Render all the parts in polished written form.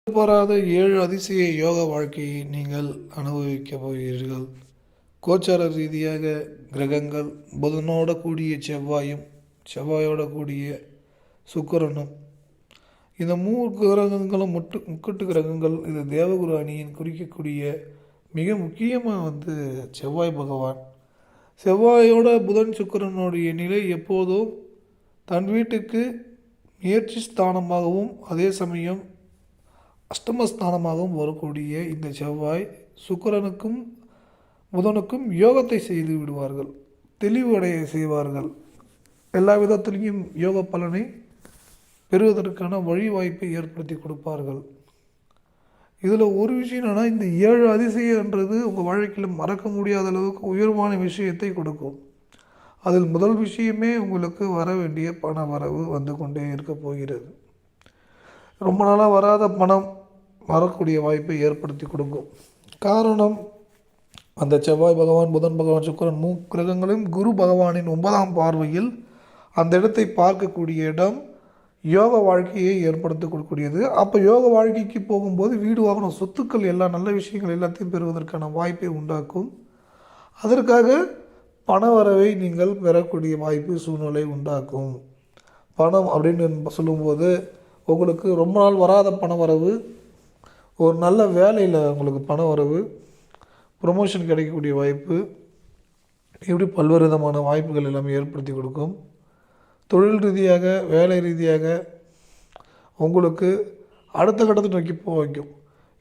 எதிர்பாராத 7 அதிசய யோக வாழ்க்கையை நீங்கள் அனுபவிக்கப் போகிறீர்கள். கோச்சார ரீதியாக கிரகங்கள் புதனோட கூடிய செவ்வாயும் செவ்வாயோட கூடிய சுக்கிரனும், இந்த 3 கிரகங்களும் முக்கட்டு கிரகங்கள். இது தேவகுரு அணியின் குறிக்கக்கூடிய மிக முக்கியமாக செவ்வாய் பகவான். செவ்வாயோட புதன் சுக்கிரனுடைய நிலை எப்போதும் தன் வீட்டுக்கு முயற்சி ஸ்தானமாகவும் அதே சமயம் அஷ்டமஸ்தானமாகவும் வரக்கூடிய இந்த செவ்வாய் சுக்கிரனுக்கும் புதனுக்கும் யோகத்தை செய்து விடுவார்கள், தெளிவடைய செய்வார்கள். எல்லா விதத்திலையும் யோக பலனை பெறுவதற்கான வழி வாய்ப்பை ஏற்படுத்தி கொடுப்பார்கள். இதில் ஒரு விஷயம் என்னென்னா, இந்த 7 அதிசயன்றது உங்கள் வாழ்க்கையில் மறக்க முடியாத அளவுக்கு உயர்வான விஷயத்தை கொடுக்கும். அதில் முதல் விஷயமே உங்களுக்கு வர வேண்டிய பண வரவு வந்து கொண்டே இருக்க போகிறது. ரொம்ப நாளாக வராத பணம் வரக்கூடிய வாய்ப்பை ஏற்படுத்தி கொடுக்கும். காரணம், அந்த செவ்வாய் பகவான், புதன் பகவான், சுக்கிரன் 3 கிரகங்களும் குரு பகவானின் 9ஆம் பார்வையில் அந்த இடத்தை பார்க்கக்கூடிய இடம் யோக வாழ்க்கையை ஏற்படுத்தி கொடுக்கக்கூடியது. அப்போ யோக வாழ்க்கைக்கு போகும்போது வீடு வாகனம் சொத்துக்கள் எல்லா நல்ல விஷயங்கள் எல்லாத்தையும் பெறுவதற்கான வாய்ப்பை உண்டாக்கும். அதற்காக பண வரவை நீங்கள் பெறக்கூடிய வாய்ப்பு சூழ்நிலை உண்டாக்கும். பணம் அப்படின்னு சொல்லும்போது உங்களுக்கு ரொம்ப நாள் வராத பண வரவு, ஒரு நல்ல வேலையில் உங்களுக்கு பண வரவு, ப்ரொமோஷன் கிடைக்கக்கூடிய வாய்ப்பு, இப்படி பல்வேறு விதமான வாய்ப்புகள் எல்லாமே ஏற்படுத்தி கொடுக்கும். தொழில் ரீதியாக வேலை ரீதியாக உங்களுக்கு அடுத்த கட்டத்தை நோக்கி போக வைக்கும்.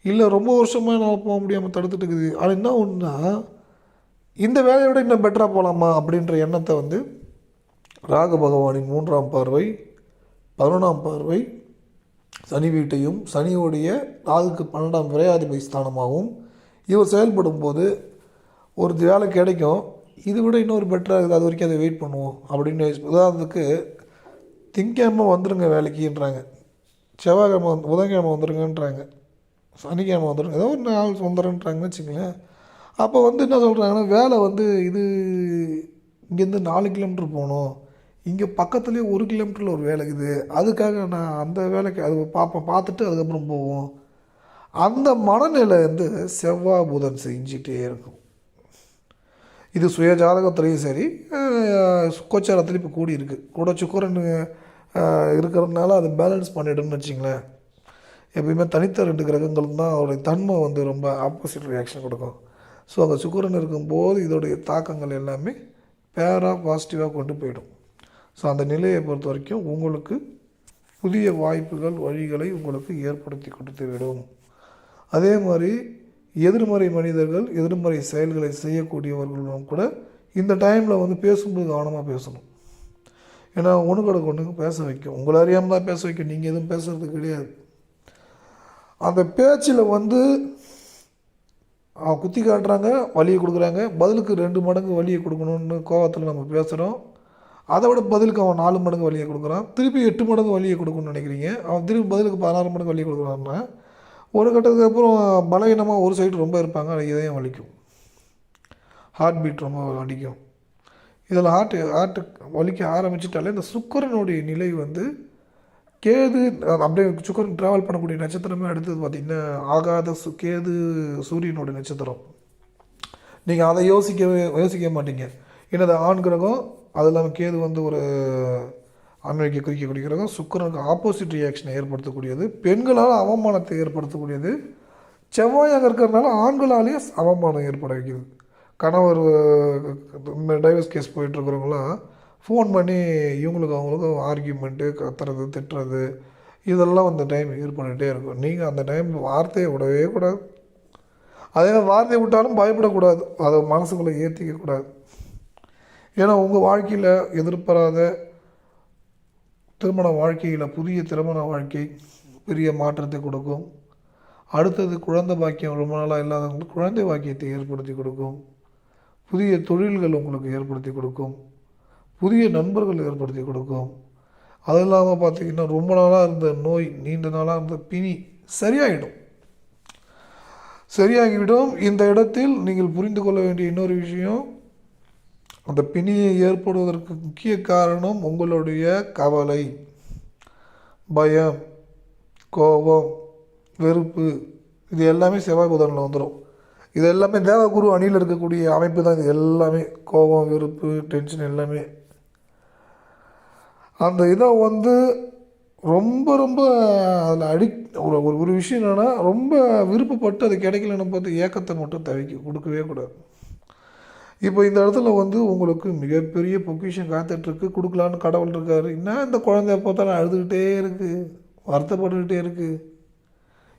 இல்லை ரொம்ப வருஷமாக என்னால் போக முடியாமல் தடுத்துட்டு இருக்குது, ஆனால் என்ன ஒன்றுனா இந்த வேலையை விட இன்னும் பெட்டராக போகலாமா அப்படின்ற எண்ணத்தை ராகு பகவானின் 3ஆம் பார்வை, 11ஆம் பார்வை சனி வீட்டையும், சனியோடைய ராகுக்கு 12ஆம் விரையாதிபதி ஸ்தானமாகவும் இவர் செயல்படும் போது ஒரு வேலை கிடைக்கும், இது விட இன்னொரு பெட்டராக இருக்குது, அது வரைக்கும் அதை வெயிட் பண்ணுவோம் அப்படின்னு. உதாரணத்துக்கு திங்கக்கிழமை வந்துடுங்க வேலைக்குன்றாங்க, செவ்வாய்க்கிழமை புதன்கிழமை வந்துடுங்கன்றாங்க, சனிக்கிழமை வந்துடுங்க, ஏதோ ஒரு நாள் வந்துடுறேன்றாங்கன்னு வச்சுங்களேன். அப்போ என்ன சொல்கிறாங்கன்னா, வேலை இது இங்கேருந்து 4 கிலோமீட்டர் போகணும், இங்கே பக்கத்துலேயே 1 கிலோமீட்டரில் ஒரு வேலை இருக்குது, அதுக்காக நான் அந்த வேலைக்கு அது பார்த்துட்டு அதுக்கப்புறம் போவோம். அந்த மனநிலை செவ்வாய் புதன் செஞ்சிட்டே இருக்கும். இது சுய ஜாதகத்துலேயும் சரி, கோச்சாரத்துலேயும் இப்போ கூடி இருக்குது. கூட சுக்கிரன் இருக்கிறதுனால அது பேலன்ஸ் பண்ணிவிடும்னு வச்சிங்களேன். எப்பயுமே தனித்த 2 கிரகங்களும் தான் அவருடைய தன்மை ரொம்ப ஆப்போசிட் ரியாக்ஷன் கொடுக்கும். ஸோ அங்கே சுக்கிரன் இருக்கும்போது இதோடைய தாக்கங்கள் எல்லாமே பேராக பாசிட்டிவாக கொண்டு போயிடும். ஸோ அந்த நிலையை பொறுத்த வரைக்கும் உங்களுக்கு புதிய வாய்ப்புகள் வழிகளை உங்களுக்கு ஏற்படுத்தி கொடுத்து விடும். அதே மாதிரி எதிர்மறை மனிதர்கள், எதிர்மறை செயல்களை செய்யக்கூடியவர்களும் கூட இந்த டைமில் பேசும்போது கவனமாக பேசணும். ஏன்னா ஒன்றுக்கு பேச வைக்கும், உங்களை அறியாமல் தான் பேச வைக்கும், நீங்கள் எதுவும் பேசுகிறது கிடையாது. அந்த பேச்சில் குத்தி காட்டுறாங்க, வலியை கொடுக்குறாங்க, பதிலுக்கு 2 மடங்கு வலியை கொடுக்கணுன்னு கோபத்தில் நம்ம பேசுகிறோம். அதை விட பதிலுக்கு அவன் 4 மடங்கு வலியை கொடுக்குறான், திருப்பி 8 மடங்கு வலியை கொடுக்கணும்னு நினைக்கிறீங்க, அவன் திருப்பி பதிலுக்கு 16 மடங்கு வலியை கொடுக்குறான்னா ஒரு கட்டத்துக்கு அப்புறம் பலவீனமாக ஒரு சைடு ரொம்ப இருப்பாங்க, அது இதயம் வலிக்கும், ஹார்ட் பீட் ரொம்ப வலிக்கும். இதில் ஹார்ட்டு வலிக்க ஆரம்பிச்சிட்டாலே இந்த சுக்கிரனுடைய நிலை கேது அப்படியே சுக்கிரன் ட்ராவல் பண்ணக்கூடிய நட்சத்திரமே அடுத்தது பார்த்திங்கன்னா ஆகாத கேது சூரியனுடைய நட்சத்திரம். நீங்கள் அதை யோசிக்க மாட்டீங்க. ஏன்னா அது ஆண் கிரகம், அது இல்லாமல் கேது ஒரு ஆண்மைக்கு குறிக்கக்கூடிய கிரகம். சுக்கிரனுக்கு ஆப்போசிட் ரியாக்ஷனை ஏற்படுத்தக்கூடியது, பெண்களால் அவமானத்தை ஏற்படுத்தக்கூடியது. செவ்வாயாக இருக்கிறதுனால ஆண்களாலேயே அவமானம் ஏற்பட வைக்கிறது. கணவர் டைவர்ஸ் கேஸ் போயிட்டுருக்கிறவங்களாம் ஃபோன் பண்ணி இவங்களுக்கும் அவங்களுக்கும் ஆர்கியூமெண்ட்டு, கத்துறது, திட்டுறது, இதெல்லாம் அந்த டைம் ஏற்பட்டுகிட்டே இருக்கும். நீங்கள் அந்த டைம் வார்த்தையை விடவே கூடாது. அதே வார்த்தையை விட்டாலும் பயப்படக்கூடாது, அதை மனசுக்குள்ளே ஏற்றிக்கக்கூடாது. ஏன்னா உங்கள் வாழ்க்கையில் எதிர்பாராத திருமண வாழ்க்கையில் புதிய திருமண வாழ்க்கை பெரிய மாற்றத்தை கொடுக்கும். அடுத்தது குழந்தை பாக்கியம், ரொம்ப நாளாக இல்லாதவங்களுக்கு குழந்தை பாக்கியத்தை ஏற்படுத்தி கொடுக்கும். புதிய தொழில்கள் உங்களுக்கு ஏற்படுத்தி கொடுக்கும், புதிய நண்பர்கள் ஏற்படுத்தி கொடுக்கும். அது இல்லாமல் பார்த்திங்கன்னா ரொம்ப நாளாக இருந்த நோய், நீண்ட நாளாக இருந்த பிணி சரியாகிவிடும். இந்த இடத்தில் நீங்கள் புரிந்து கொள்ள வேண்டிய இன்னொரு விஷயம், அந்த பிணியை ஏற்படுவதற்கு முக்கிய காரணம் உங்களுடைய கவலை, பயம், கோபம், வெறுப்பு, இது எல்லாமே செவ்வாய் புதனில் வந்துடும். இது எல்லாமே தேவகுரு அணியில் இருக்கக்கூடிய அமைப்பு தான். இது எல்லாமே கோபம், வெறுப்பு, டென்ஷன் எல்லாமே அந்த இதை வந்து ரொம்ப ரொம்ப அதில் ஒரு ஒரு விஷயம் என்னென்னா, ரொம்ப விருப்பப்பட்டு அது கிடைக்கலன்னு பார்த்து ஏக்கத்தை மட்டும் கொடுக்கவே கூடாது. இப்போ இந்த இடத்துல வந்து உங்களுக்கு மிகப்பெரிய பொக்கிஷன் காத்துட்ருக்கு, கொடுக்கலான்னு கடவுள் இருக்கார். என்ன இந்த குழந்தை பார்த்தாலும் அழுதுகிட்டே இருக்குது, வருத்தப்பட்டுக்கிட்டே இருக்குது,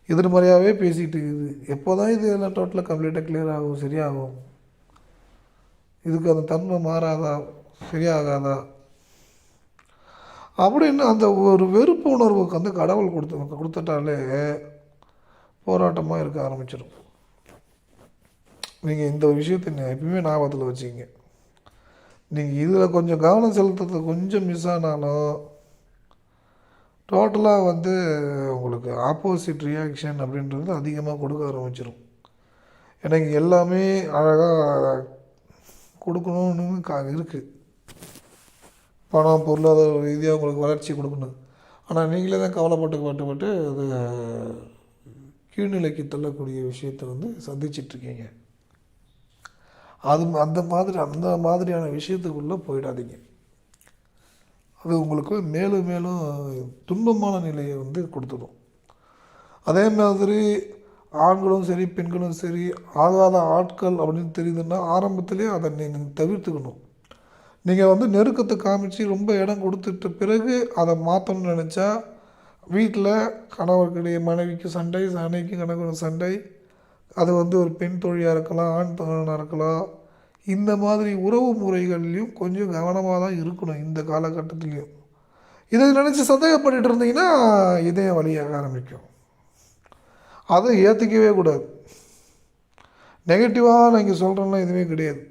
எதிர்மறையாகவே பேசிகிட்டு இருக்குது. எப்போ தான் இது எல்லாம் டோட்டலாக கம்ப்ளீட்டாக கிளியர் ஆகும், சரியாகும்? இதுக்கு அந்த தன்மை மாறாதா, சரியாகாதா அப்படின்னு அந்த ஒரு வெறுப்பு உணர்வுக்கு வந்து கடவுள் கொடுத்துட்டாலே போராட்டமாக இருக்க ஆரம்பிச்சிடும். நீங்கள் இந்த விஷயத்தை எப்பயுமே ஞாபகத்தில் வச்சுக்கிங்க. நீங்கள் இதில் கொஞ்சம் கவனம் செலுத்துறது கொஞ்சம் மிஸ் ஆனாலும் டோட்டலாக வந்து உங்களுக்கு ஆப்போசிட் ரியாக்ஷன் அப்படின்றது அதிகமாக கொடுக்க ஆரம்பிச்சிடும். எனக்கு எல்லாமே அழகாக கொடுக்கணும்னு இருக்குது, பணம் பொருளாதார ரீதியாக உங்களுக்கு வளர்ச்சி கொடுக்கணும். ஆனால் நீங்களே தான் கவலைப்பட்டு அது கீழ்நிலைக்கு தள்ளக்கூடிய விஷயத்தை வந்து சந்திச்சிட்ருக்கீங்க. அது அந்த மாதிரியான விஷயத்துக்குள்ளே போயிடாதீங்க. அது உங்களுக்கு மேலும் மேலும் துன்பமான நிலையை வந்து கொடுத்துடும். அதே மாதிரி ஆண்களும் சரி பெண்களும் சரி ஆகாத ஆட்கள் அப்படின்னு தெரியுதுன்னா ஆரம்பத்திலே அதை நீங்கள் தவிர்த்துக்கணும். நீங்கள் வந்து நெருக்கத்தை காமிச்சு ரொம்ப இடம் கொடுத்துட்ட பிறகு அதை மாற்றணும்னு நினச்சா வீட்டில் கணவர்களுடைய மனைவிக்கு சண்டை, அன்னைக்கு கணவன் சண்டை, அது வந்து ஒரு பெண் தொழிலாக இருக்கலாம், ஆண் தொழிலாக இருக்கலாம். இந்த மாதிரி உறவு முறைகள்லையும் கொஞ்சம் கவனமாக தான் இருக்கணும் இந்த காலகட்டத்துலேயும். இதை நினச்சி சந்தேகப்பட்டு இருந்தீங்கன்னா இதயம் வழியாக ஆரம்பிக்கும். அதை ஏற்றுக்கவே கூடாது. நெகட்டிவாக நான் இங்கே சொல்கிறேன்னா எதுவுமே கிடையாது.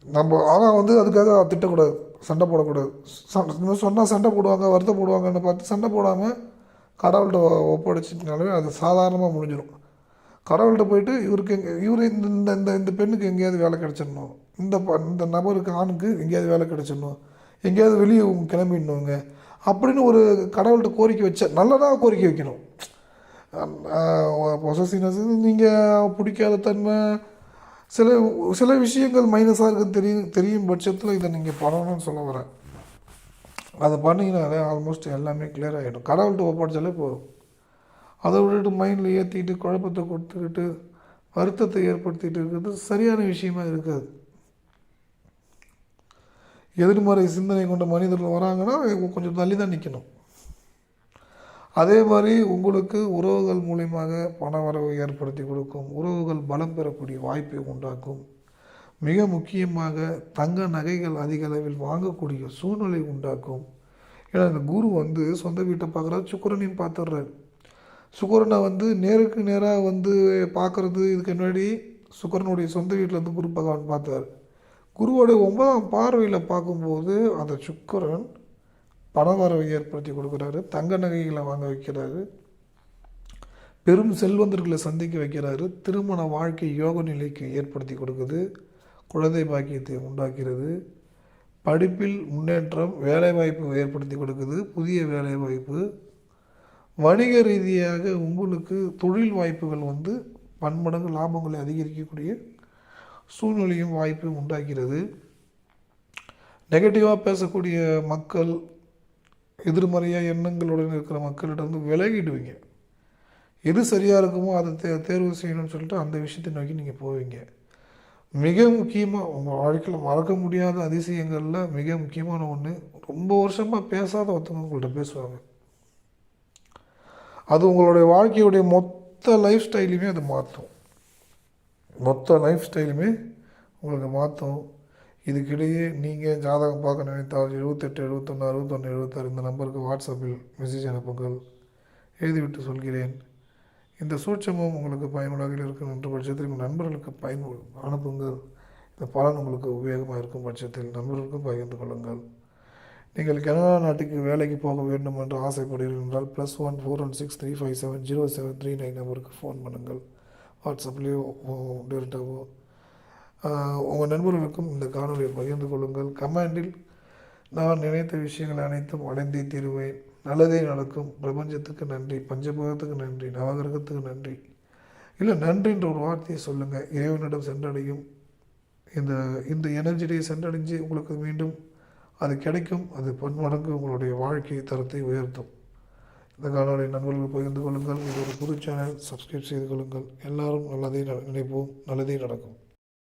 நம்ம ஆனால் வந்து அதுக்காக திட்டக்கூடாது, சண்டை போடக்கூடாது. சொன்னால் சண்டை போடுவாங்க, வருத்தப்படுவாங்கன்னு பார்த்து சண்டை போடாமல் கடவுள்கிட்ட ஒப்படைச்சிட்டனாலே அது சாதாரணமாக முடிஞ்சிடும். கடவுள்கிட்ட போயிட்டு இவர் இந்த இந்த இந்த பெண்ணுக்கு எங்கேயாவது வேலை கிடச்சிடணும், இந்த நபருக்கு ஆணுக்கு எங்கேயாவது வேலை கிடச்சிடணும், எங்கேயாவது வெளியே கிளம்பிடணுங்க அப்படின்னு ஒரு கடவுள்கிட்ட கோரிக்கை வச்ச நல்லதாக கோரிக்கை வைக்கணும். பொசசிவ்னஸ், நீங்கள் பிடிக்காத தன்மை, சில விஷயங்கள் மைனஸாக இருக்குன்னு தெரியும் பட்சத்தில் இதை நீங்கள் பண்ணணும்னு சொல்ல வரேன். அதை பண்ணிங்கனாலே ஆல்மோஸ்ட் எல்லாமே கிளியர் ஆகிடும். கடவுள்கிட்ட ஒப்படைச்சாலே போதும். அதை விட்டுட்டு மைண்டில் ஏற்றிக்கிட்டு குழப்பத்தை கொடுத்துக்கிட்டு வருத்தத்தை ஏற்படுத்திகிட்டு இருக்கிறது சரியான விஷயமா இருக்காது. எதிர்மறை சிந்தனை கொண்ட மனிதர்கள் வராங்கன்னா கொஞ்சம் தள்ளி தான் நிற்கணும். அதே மாதிரி உங்களுக்கு உறவுகள் மூலியமாக பண வரவு ஏற்படுத்தி கொடுக்கும், உறவுகள் பலம் பெறக்கூடிய வாய்ப்பை உண்டாக்கும். மிக முக்கியமாக தங்க நகைகள் அதிக அளவில் வாங்கக்கூடிய சூழ்நிலை உண்டாக்கும். ஏன்னா இந்த குரு வந்து சொந்த வீட்டை பார்க்குறாரு, சுக்கிரனையும் பார்த்துடுறாரு. சுக்கிரனை வந்து நேருக்கு நேராக வந்து பார்க்குறது, இதுக்கு முன்னாடி சுக்கிரனுடைய சொந்த வீட்டில் வந்து குரு பகவான் பார்த்தார். குருவோடைய 9ஆம் பார்வையில் பார்க்கும்போது அந்த சுக்கிரன் பண வரவை ஏற்படுத்தி கொடுக்குறாரு, தங்க நகைகளை வாங்க வைக்கிறாரு, பெரும் செல்வந்தர்களை சந்திக்க வைக்கிறாரு, திருமண வாழ்க்கை யோக நிலைக்கு ஏற்படுத்தி கொடுக்குது, குழந்தை பாக்கியத்தை உண்டாக்கிறது, படிப்பில் முன்னேற்றம், வேலைவாய்ப்பு ஏற்படுத்தி கொடுக்குது, புதிய வேலைவாய்ப்பு, வணிக ரீதியாக உங்களுக்கு தொழில் வாய்ப்புகள் வந்து பன்மடங்கு லாபங்களை அதிகரிக்கக்கூடிய சூழ்நிலையும் வாய்ப்பையும் உண்டாக்கிறது. நெகட்டிவாக பேசக்கூடிய மக்கள், எதிர்மறையாக எண்ணங்களுடன் இருக்கிற மக்களிடம் வந்து விலகிடுவீங்க. எது சரியாக இருக்குமோ அதை தேர்வு செய்யணும்னு சொல்லிட்டு அந்த விஷயத்தை நோக்கி நீங்கள் போவீங்க. மிக முக்கியமாக உங்கள் வாழ்க்கையில் மறக்க முடியாத அதிசயங்களில் மிக முக்கியமான ஒன்று, ரொம்ப வருஷமாக பேசாத ஒருத்தவங்க உங்கள்கிட்ட பேசுவாங்க. அது உங்களுடைய வாழ்க்கையுடைய மொத்த லைஃப் ஸ்டைலுமே அது மாற்றும். மொத்த லைஃப் ஸ்டைலுமே உங்களுக்கு மாற்றும். இதுக்கிடையே நீங்கள் ஜாதகம் பார்க்க நினைத்தால் 78 71 61 76 இந்த நம்பருக்கு வாட்ஸ்அப்பில் மெசேஜ் அனுப்புங்கள். எழுதிவிட்டு சொல்கிறேன். இந்த சூட்சமும் உங்களுக்கு பயனுள்ளதாக இருக்கும் என்ற பட்சத்தில் உங்கள் நண்பர்களுக்கு அனுப்புங்கள். இந்த பலன் உங்களுக்கு உபயோகமாக இருக்கும் பட்சத்தில் நண்பர்களுக்கும் பகிர்ந்து கொள்ளுங்கள். நீங்கள் கனடா நாட்டுக்கு வேலைக்கு போக வேண்டும் என்று ஆசைப்படுகிறீர்கள் என்றால் +1 416 357 0739 நம்பருக்கு ஃபோன் பண்ணுங்கள். வாட்ஸ்அப்லேயோ டேரெக்டாகவோ உங்கள் நண்பர்களுக்கும் இந்த காணொலியை பகிர்ந்து கொள்ளுங்கள். கமெண்டில் நான் நினைத்த விஷயங்கள் அனைத்தும் அடைந்தே தீருவேன், நல்லதே நடக்கும். பிரபஞ்சத்துக்கு நன்றி, பஞ்சபூதத்துக்கு நன்றி, நவகிரகத்துக்கு நன்றி. இல்லை, நன்றின்ற ஒரு வார்த்தையை சொல்லுங்கள். இறைவனிடம் சென்றடையும். இந்த இந்த எனர்ஜியை சென்றடைஞ்சு உங்களுக்கு மீண்டும் அது கிடைக்கும். அது பன்மடங்கு உங்களுடைய வாழ்க்கை தரத்தை உயர்த்தும். இந்த காணொலி நண்பர்கள் பகிர்ந்து கொள்ளுங்கள். இது ஒரு புது சேனல், சப்ஸ்கிரைப் செய்து கொள்ளுங்கள். எல்லாரும் நல்லதே நினைப்போம், நல்லதே நடக்கும்.